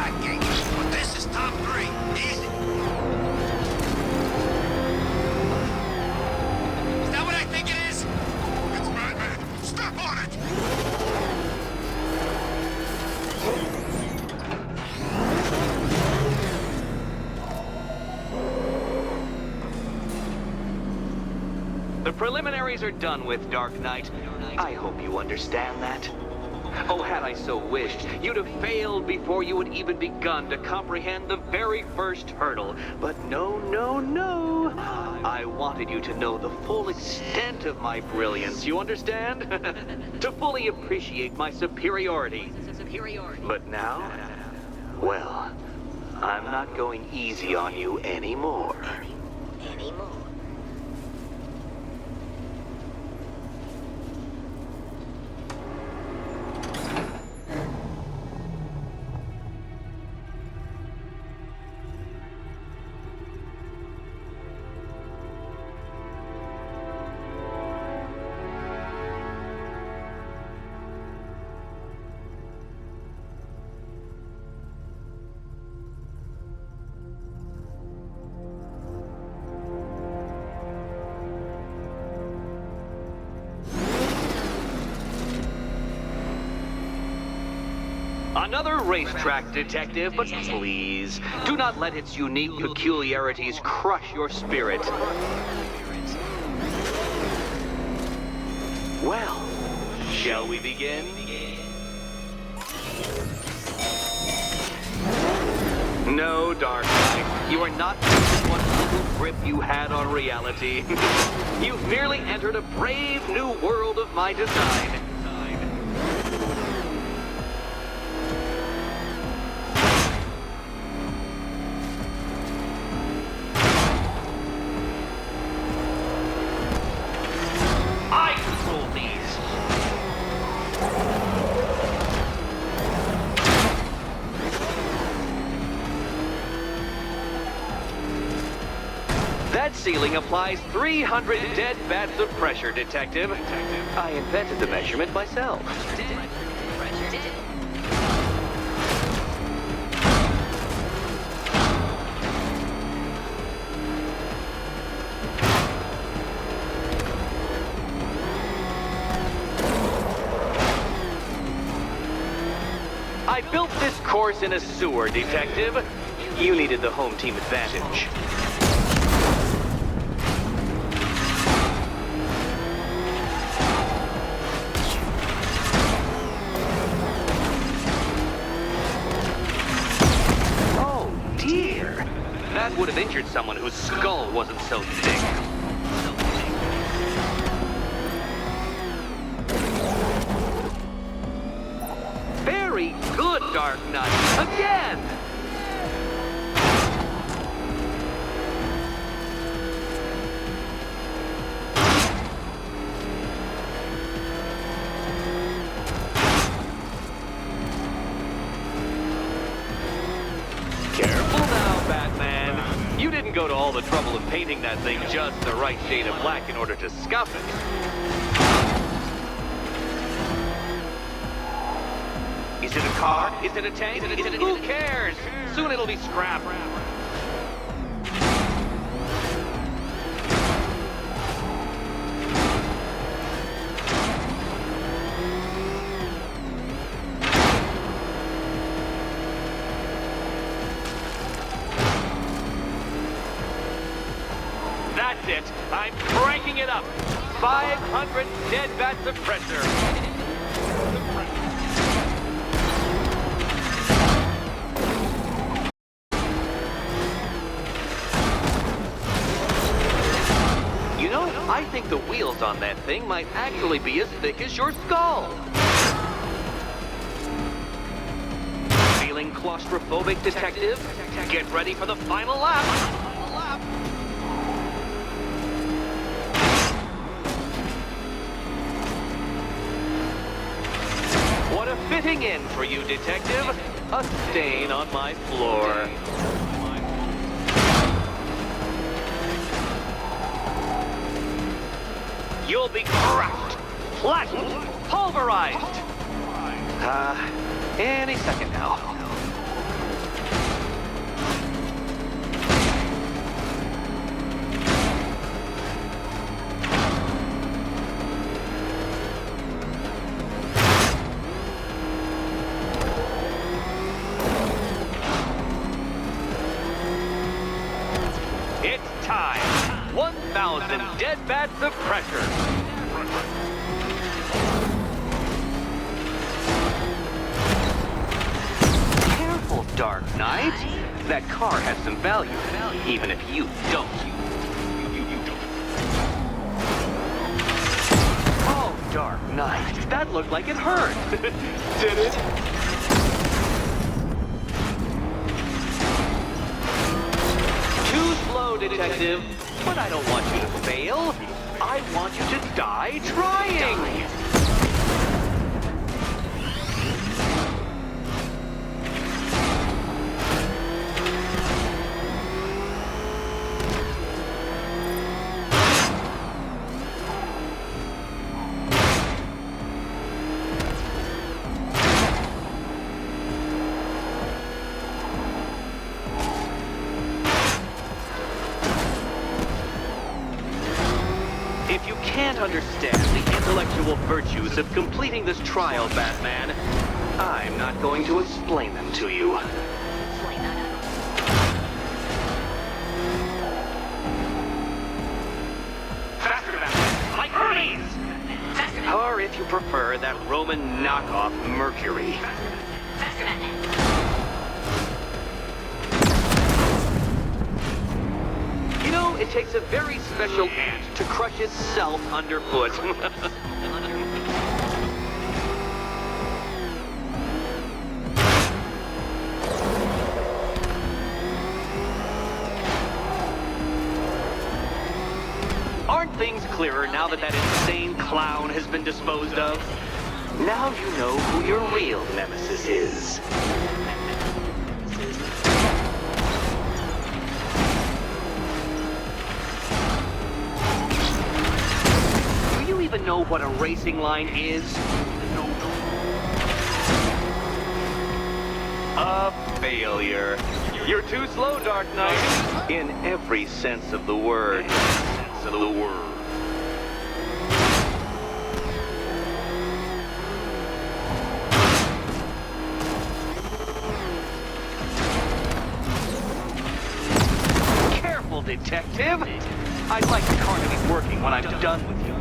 cracking. But this is top 3. Easy. Is that what I think it is? It's Batman. Step on it. The preliminaries are done with, Dark Knight. I hope you understand that. Oh, had I so wished, you'd have failed before you had even begun to comprehend the very first hurdle. But no, no, no. I wanted you to know the full extent of my brilliance, you understand? To fully appreciate my superiority. But now, well, I'm not going easy on you anymore. Another racetrack, detective, but please, do not let its unique peculiarities crush your spirit. Well, shall we begin? No, Dark Knight, you are not losing what little grip you had on reality. You've merely entered a brave new world of my design. That ceiling applies 300 dead bats of pressure, Detective. I invented the measurement myself. I built this course in a sewer, Detective. You needed the home team advantage. That would have injured someone whose skull wasn't so thick. Very good, Dark Knight. Again! Careful now, Batman. You didn't go to all the trouble of painting that thing just the right shade of black in order to scuff it. Is it a car? Is it a tank? Who cares? Soon it'll be scrap. That's it. I'm cranking it up. 500 dead bats of pressure. You know, I think the wheels on that thing might actually be as thick as your skull. Feeling claustrophobic, Detective? Get ready for the final lap. What a fitting end for you, Detective. A stain on my floor. You'll be crushed, flattened, pulverized. Any second now. than dead bats of pressure. Careful, Dark Knight. That car has some value, even if you don't. Oh, Dark Knight, that looked like it hurt. Did it? Too slow, Detective. But I don't want you to fail. I want you to die trying. If you can't understand the intellectual virtues of completing this trial, Batman, I'm not going to explain them to you. Faster, Batman! Like Hermes! Or if you prefer, that Roman knockoff Mercury. Faster, Batman. You know, it takes a very special ant to crush itself underfoot. Aren't things clearer now that that insane clown has been disposed of? Now you know who your real nemesis is. Even know what a racing line is? A failure. You're too slow, Dark Knight. In every sense of the word. Careful, Detective. I'd like the car to be working when I'm done with you.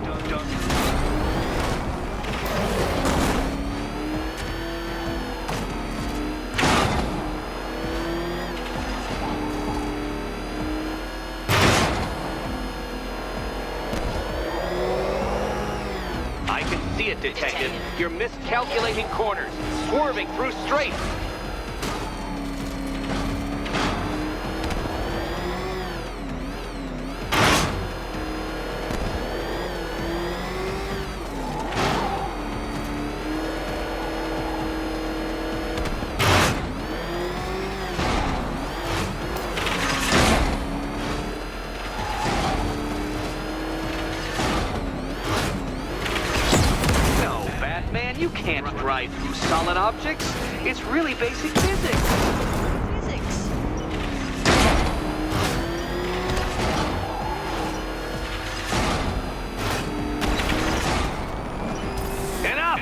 I can see it, Detective. You're miscalculating corners, swerving through straights. You can't drive through solid objects. It's really basic physics. Enough!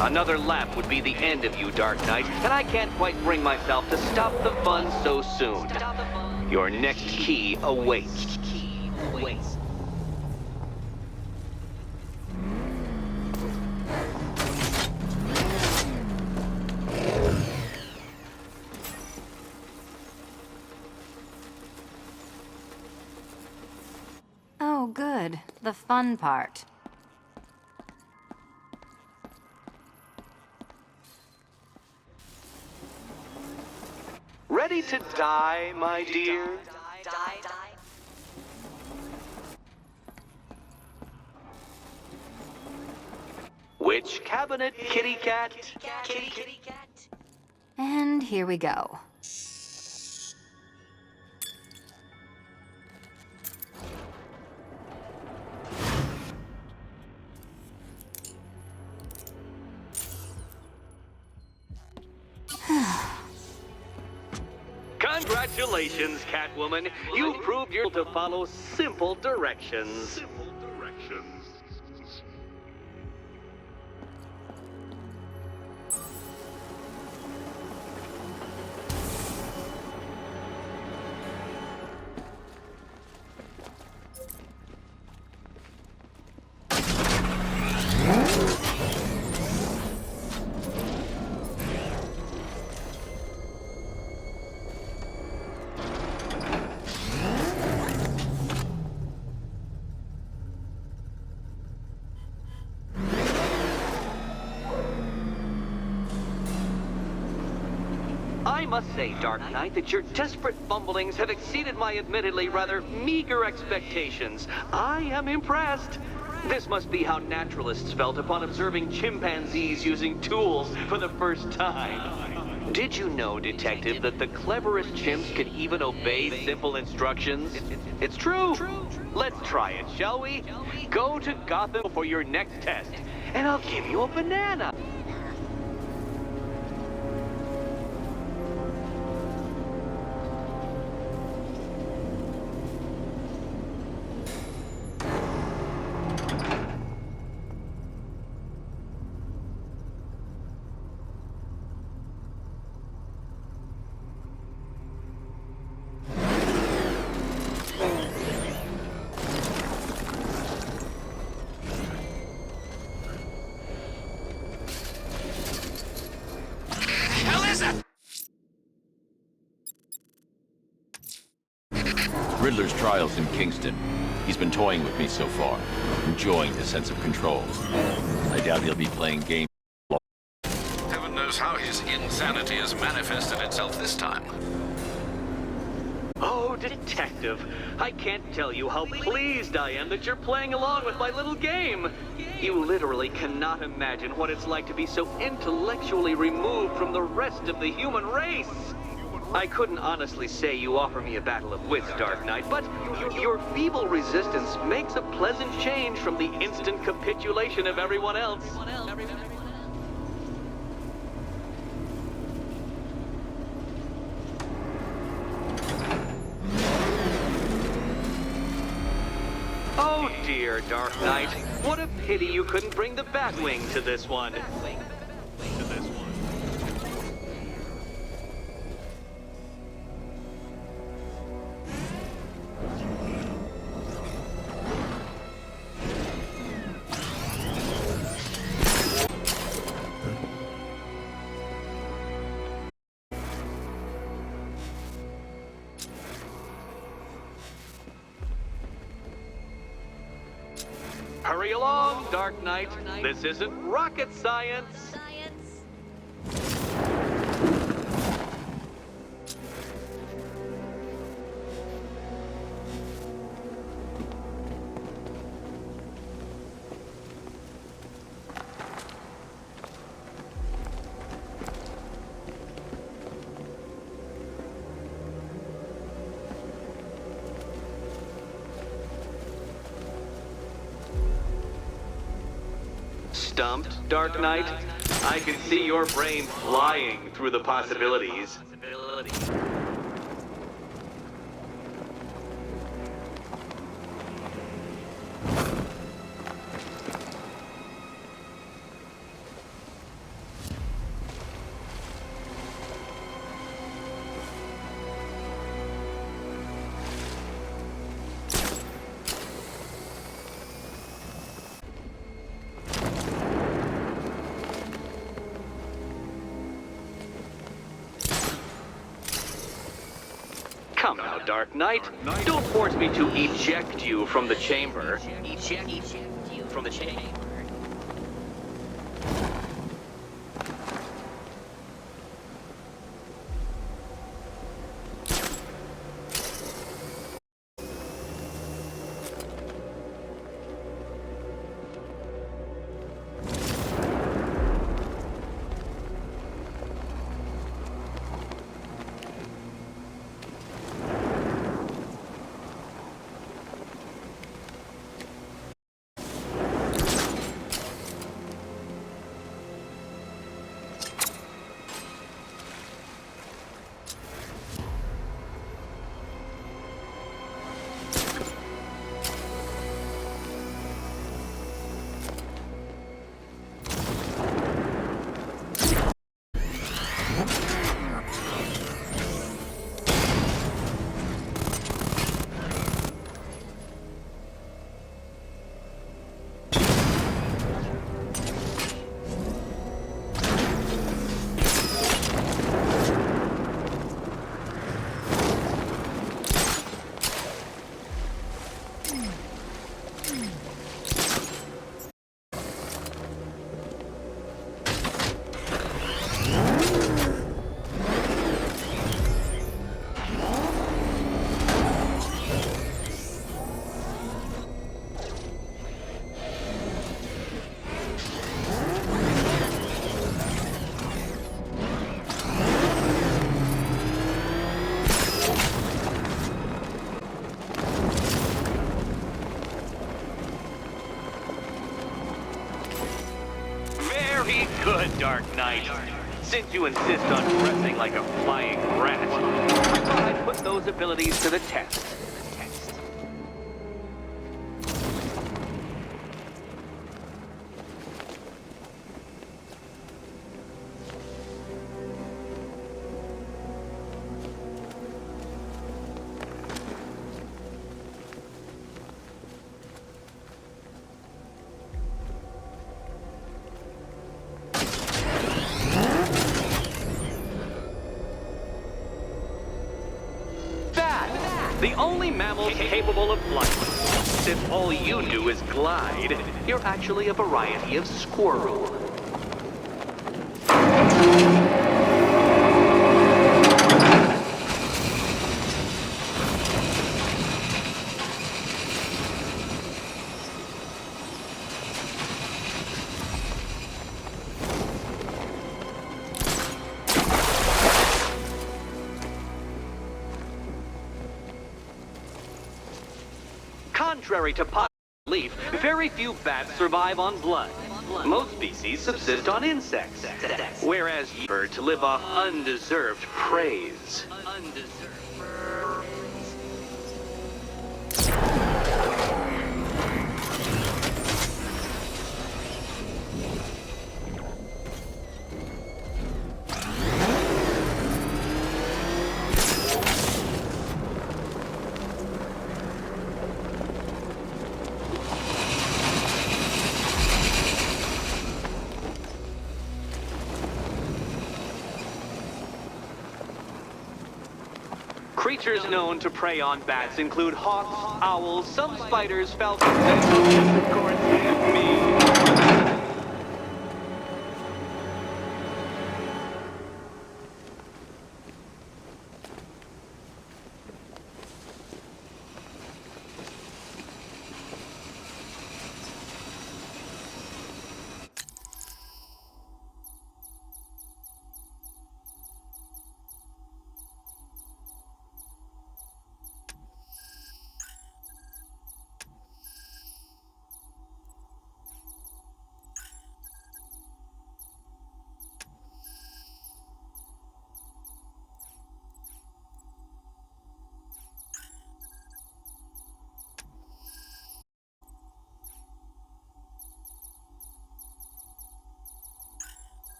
Another lap would be the end of you, Dark Knight, and I can't quite bring myself to stop the fun so soon. Your next key awaits. Oh, good. The fun part. Ready to die, my dear? Die. Which cabinet, kitty cat? Kitty cat. And here we go. Congratulations, Catwoman. You proved you're able to follow simple directions. I must say, Dark Knight, that your desperate fumblings have exceeded my admittedly rather meager expectations. I am impressed. This must be how naturalists felt upon observing chimpanzees using tools for the first time. Did you know, Detective, that the cleverest chimps can even obey simple instructions? It's true. Let's try it, shall we? Go to Gotham for your next test, and I'll give you a banana. Riddler's trial's in Kingston. He's been toying with me so far, enjoying the sense of control. I doubt he'll be playing games. Heaven knows how his insanity has manifested itself this time. Oh, Detective, I can't tell you how pleased I am that you're playing along with my little game. You literally cannot imagine what it's like to be so intellectually removed from the rest of the human race. I couldn't honestly say you offer me a battle of wits, Dark Knight, but your feeble resistance makes a pleasant change from the instant capitulation of everyone else. Oh dear, Dark Knight. What a pity you couldn't bring the Batwing to this one. Hurry along, Dark Knight. This isn't rocket science. Stumped, Dark Knight? I can see your brain flying through the possibilities. Come now, Dark Knight. Don't force me to eject you from the chamber. Eject you from the chamber. Dark Knight. Since you insist on dressing like a flying rat, I thought I'd put those abilities to the test. The only mammal capable of flight. Since all you do is glide, you're actually a variety of squirrel. Contrary to popular belief, very few bats survive on blood. Most species subsist on insects, whereas birds live off undeserved praise. Creatures known to prey on bats include hawks, owls, some spiders, falcons, and of course, me.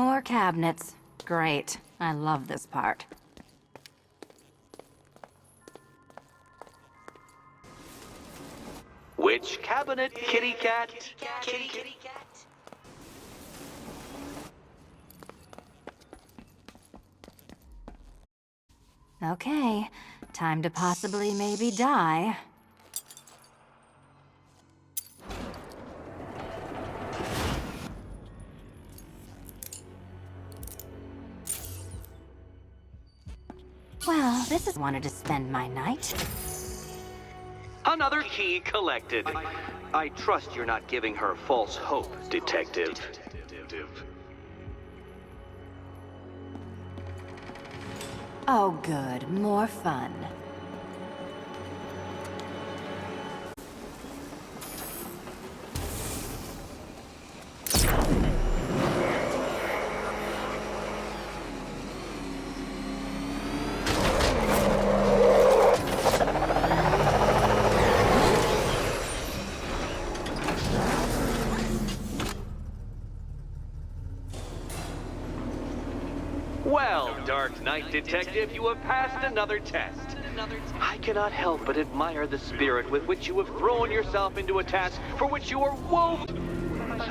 More cabinets. Great. I love this part. Which cabinet, kitty cat? Kitty cat. Okay, time to possibly maybe die. Well, this is wanted to spend my night. Another key collected. I trust you're not giving her false hope, Detective. Oh good, more fun. Well, Dark Knight Detective, you have passed another test. I cannot help but admire the spirit with which you have thrown yourself into a task for which you are woven.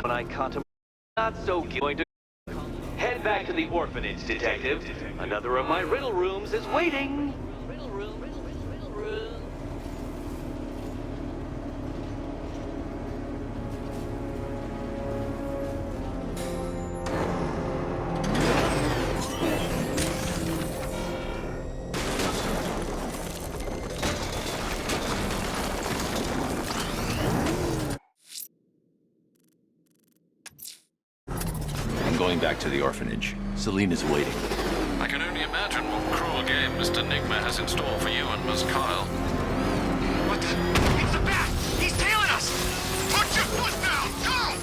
When I contemplate, not so going to head back to the orphanage, Detective. Another of my riddle rooms is waiting. Riddle room. I'm going back to the orphanage. Celine is waiting. I can only imagine what cruel game Mr. Nigma has in store for you and Miss Kyle. What? It's the bat! He's tailing us! Put your foot down! Go!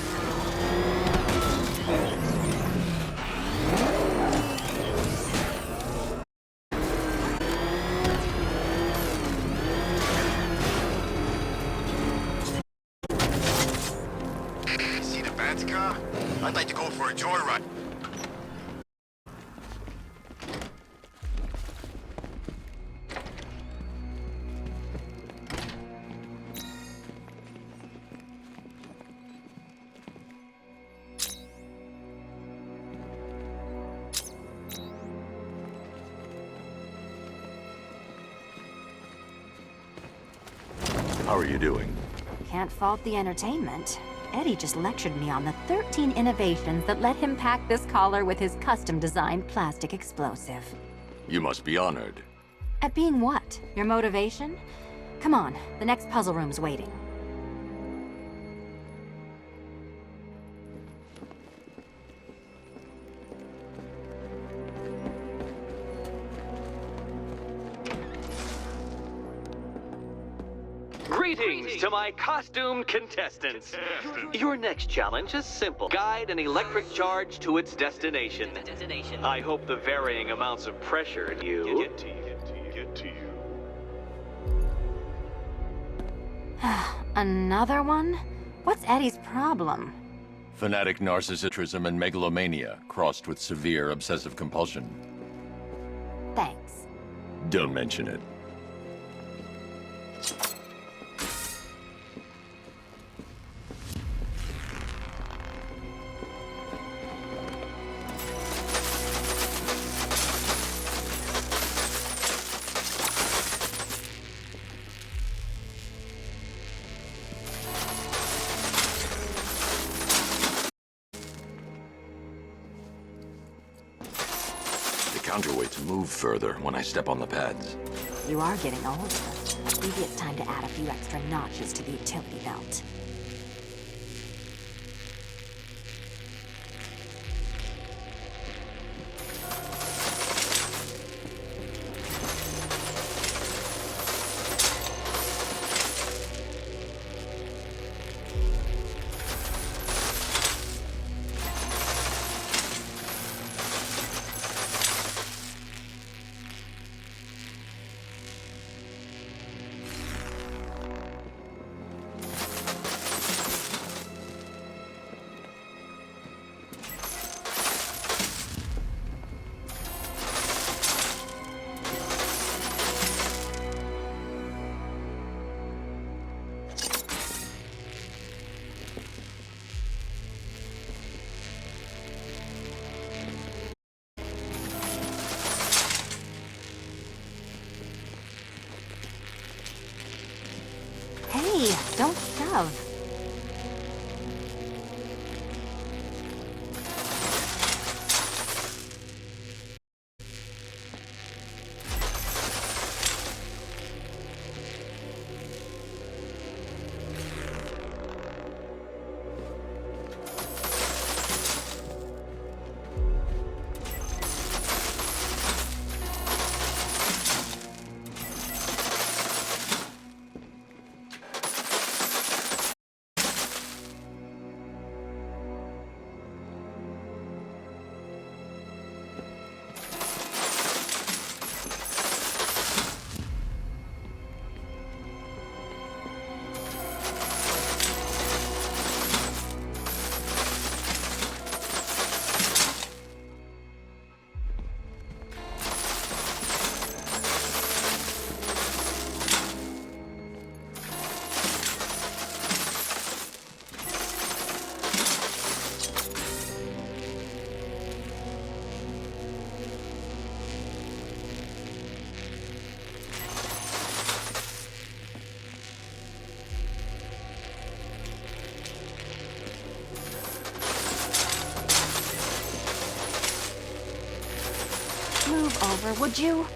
See the bat's car? I'd like to go for a joyride. How are you doing? Can't fault the entertainment. Eddie just lectured me on the 13 innovations that let him pack this collar with his custom-designed plastic explosive. You must be honored. At being what? Your motivation? Come on, the next puzzle room's waiting. Greetings to my costumed contestants. Your next challenge is simple. Guide an electric charge to its destination. I hope the varying amounts of pressure in you get to you. Another one? What's Eddie's problem? Fanatic narcissism and megalomania, crossed with severe obsessive compulsion. Thanks. Don't mention it. The counterweights move further when I step on the pads. You are getting older. Maybe it's time to add a few extra notches to the utility belt. Don't shove. Move over, would you?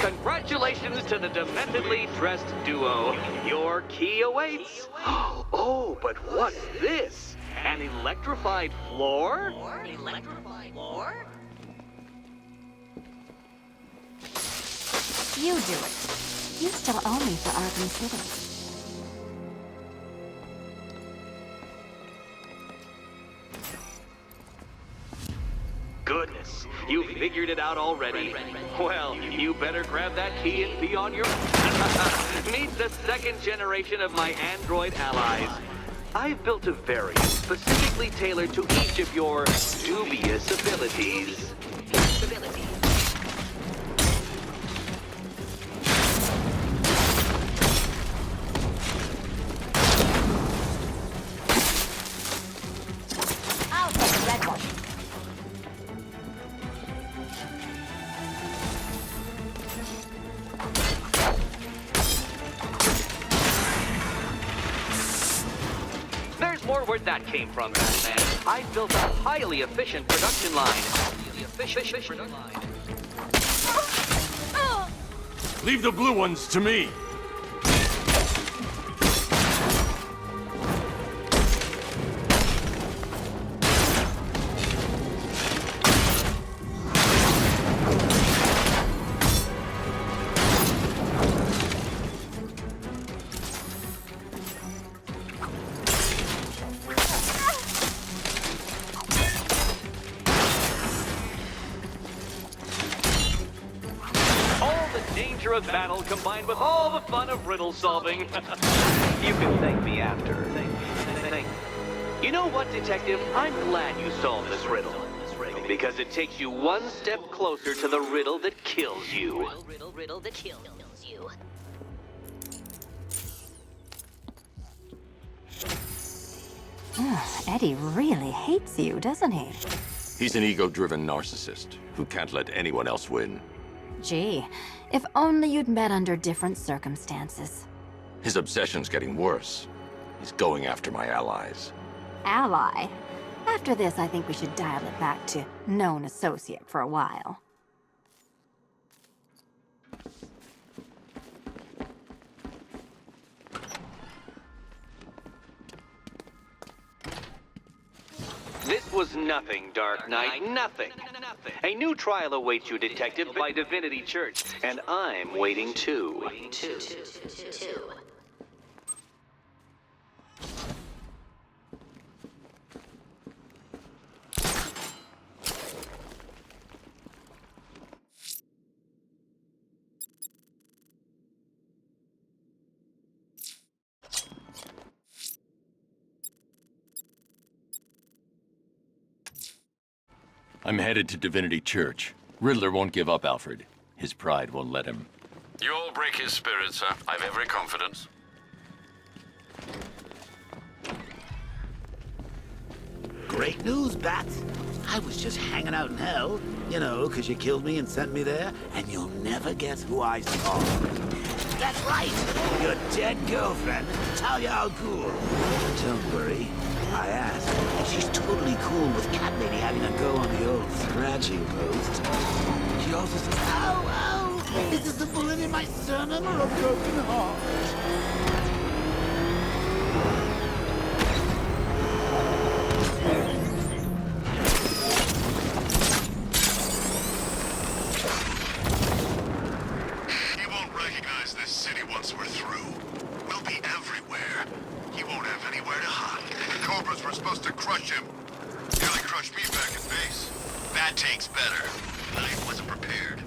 Congratulations to the dementedly dressed duo. Your key awaits. Oh, but what's this? An electrified floor? Electrified floor? You do it. You still owe me for Arkham City. Goodness, you figured it out already. Well, you better grab that key and be on your... Meet the second generation of my android allies. I've built a variant specifically tailored to each of your dubious abilities. I'll take the red one. There's more where that came from, Batman. I've built a highly efficient production line. Leave the blue ones to me. Of battle combined with all the fun of riddle solving. You can thank me after. Thank. You know what, Detective? I'm glad you solved this riddle. Because it takes you one step closer to the riddle that kills you. Riddle that kills you. Eddie really hates you, doesn't he? He's an ego-driven narcissist who can't let anyone else win. Gee, if only you'd met under different circumstances. His obsession's getting worse. He's going after my allies. Ally? After this, I think we should dial it back to known associate for a while. This was nothing, Dark Knight. Nothing. A new trial awaits you, Detective, by Divinity Church, and I'm waiting too. Two. I'm headed to Divinity Church. Riddler won't give up, Alfred. His pride won't let him. You'll break his spirit, sir. I've every confidence. Great news, Bat. I was just hanging out in hell, you know, 'cause you killed me and sent me there, and you'll never guess who I saw. That's right, your dead girlfriend, Talia al Ghul. Don't worry, I asked, and she's totally cool with Cat Lady having a go on the old scratching post. She also says, ow, ow, is this a bullet in my sternum or a broken heart? He won't recognize this city once we're through. We'll be everywhere. He won't have anywhere to hide. The Cobras were supposed to crush him. Nearly crushed me back at base. That tank's better. Knight wasn't prepared.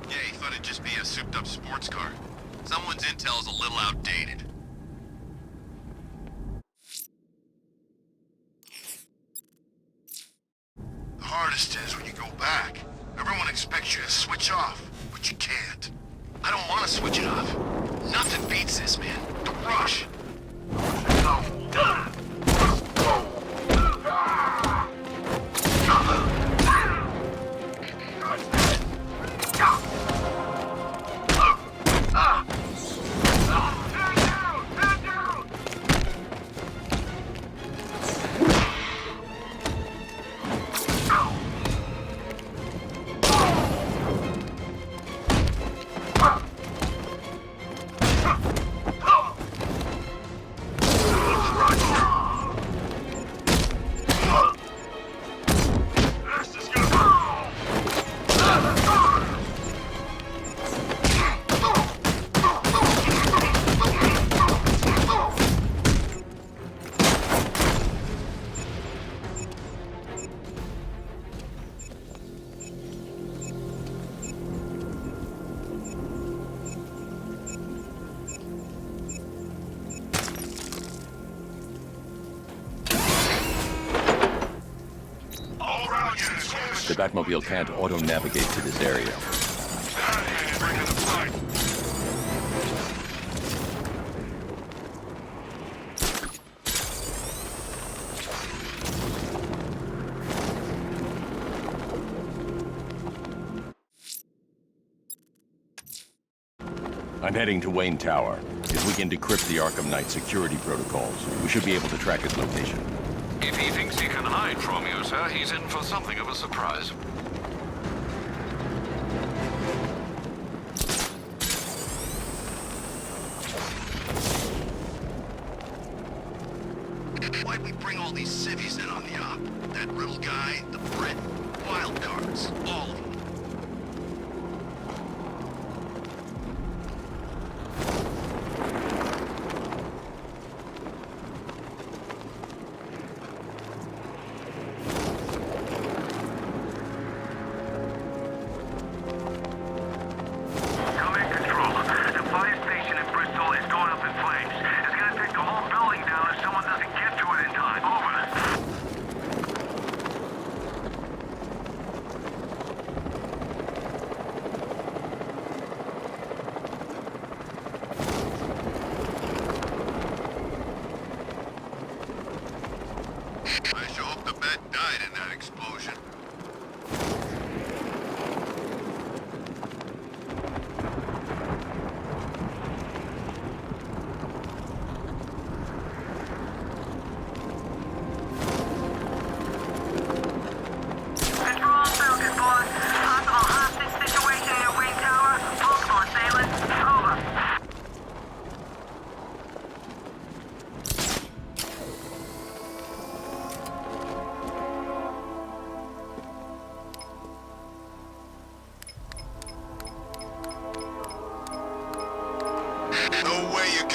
Yeah, he thought it'd just be a souped-up sports car. Someone's intel's a little outdated. The hardest is when you go back. Everyone expects you to switch off, but you can't. I don't want to switch it off. Nothing beats this, man. The rush. The Batmobile can't auto-navigate to this area. I'm heading to Wayne Tower. If we can decrypt the Arkham Knight security protocols, we should be able to track his location. If he thinks he can hide from you, sir, he's in for something of a surprise. Why'd we bring all these civvies in on the op? That Riddle guy, the Brit, wild cards, all of them.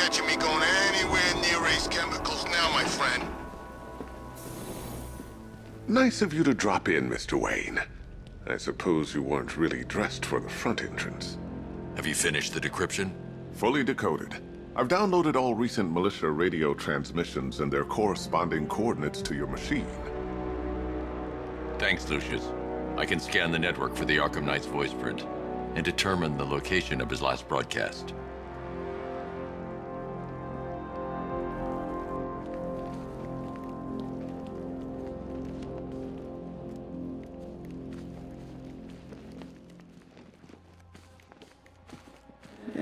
catching me going anywhere near Ace Chemicals now, my friend. Nice of you to drop in, Mr. Wayne. I suppose you weren't really dressed for the front entrance. Have you finished the decryption? Fully decoded. I've downloaded all recent militia radio transmissions and their corresponding coordinates to your machine. Thanks, Lucius. I can scan the network for the Arkham Knight's voice print and determine the location of his last broadcast.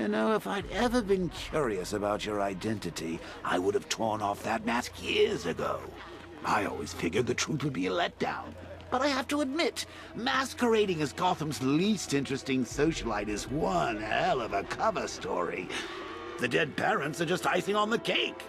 You know, if I'd ever been curious about your identity, I would have torn off that mask years ago. I always figured the truth would be a letdown. But I have to admit, masquerading as Gotham's least interesting socialite is one hell of a cover story. The dead parents are just icing on the cake.